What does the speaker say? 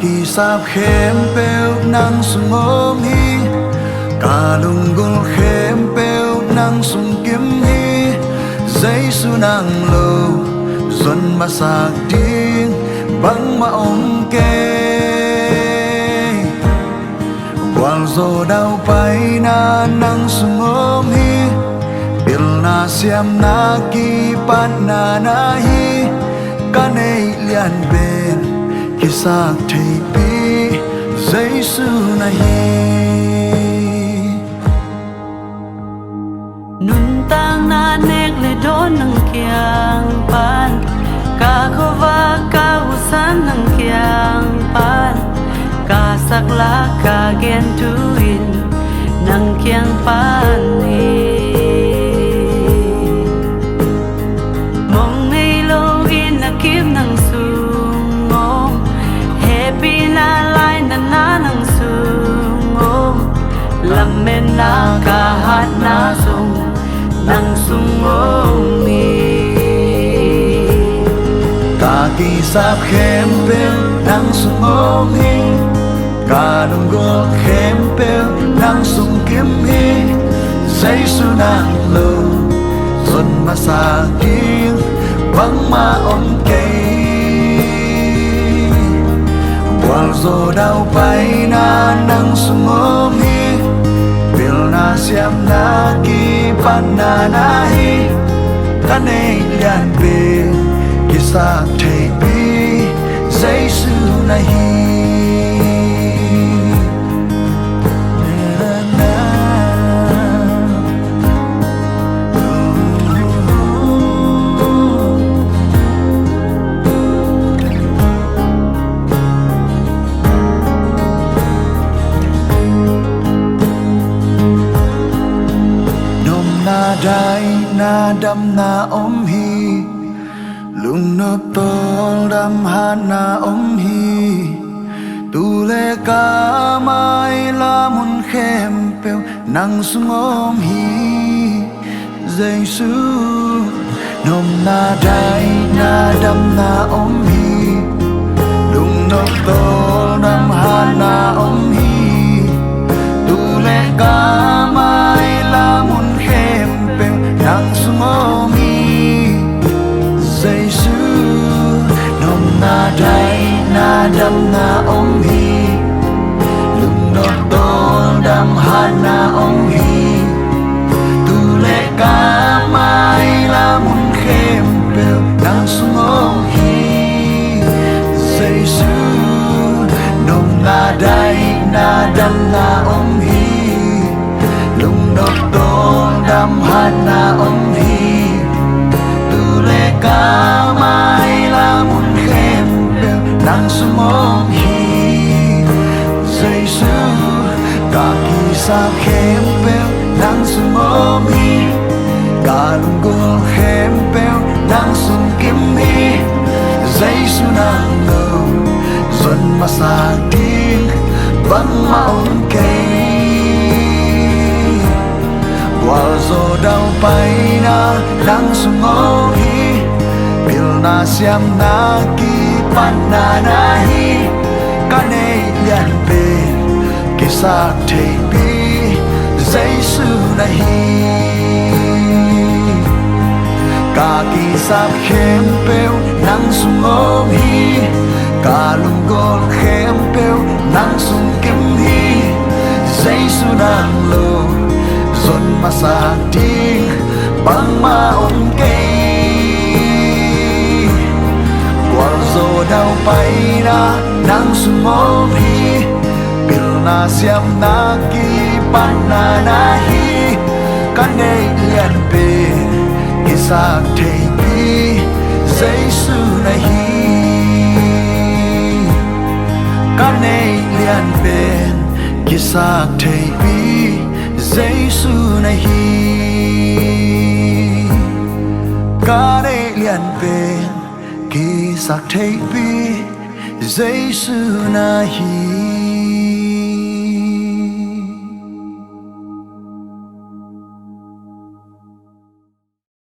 kỳ sáp khem bèo nang sung ôm hi cả lung gul khem bèo nang sung kim hi giấy su nang lâu dần mà sạc tiếng băng mà ôm kê quang dô đau bay na nang sung ôm hi bil na siam na ki pan na hi ca nei lian bên khi sak thei pi giấy su na hi nun tang na nek le don nang kyang pan ka khova ka usan nang kyang pan ka sakla ka gen tuin nang kyang pan ni mong nei lo in na kim nang sung om happy na lai na nang sung om lam men na ka hat na sung nang sung om mi ca kỳ sáp khem bèo nang sung ôm hi ca lung gul khem bèo nang sung kim hi giấy su nang lâu dần mà xa tiếng vắng mà ôm cây quang dô đau bay na nang sung ôm hi bil na siam na ki pan na hi ca nei lian bên ki sak thei pi giấy su na hi dai na dam na om hi lung nop tol dam han na om hi tu le ka mai la mun khem peo nang sung om hi giây su nom na dai na dam na om hi lung nop tol dam han na om hi tu le ka mai la mun nang sung ôm hi giây su nom na dai na dam na om hi lung nop tol dam han na om hi tu le ka mai la mun khem bèo nang sung ôm hi giây su nom na dai na dam na om hi lung nop tol dam han na om hi tu le ka mai la mun khem bèo nang sung ôm hi giây su ca kỳ sáp khem bèo nang sung ôm hi ca lung gul khem bèo nang sung kim hi giây su nang lâu dần mà xa tiếng vắng mà ôm cây qual dô đau bay na nang sung ôm hi bil na siam na ki pan na hi ca nei lian bên ki sak thei pi giấy su na hi ca kỳ sáp khem bèo nang sung ôm hi ca lung gul khem bèo nang sung kim hi giấy su nang lâu dần mà xa tiếng băng mà ôm cây quang dô đau bay na nang sung ôm hi bil na siam na ki pan na hi ca nei lian bên ki sak thei pi giấy su na hi ca nei lian bên ki sak thei pi giấy su na hi ca nei lian bên ki sak thei pi giấy su na hi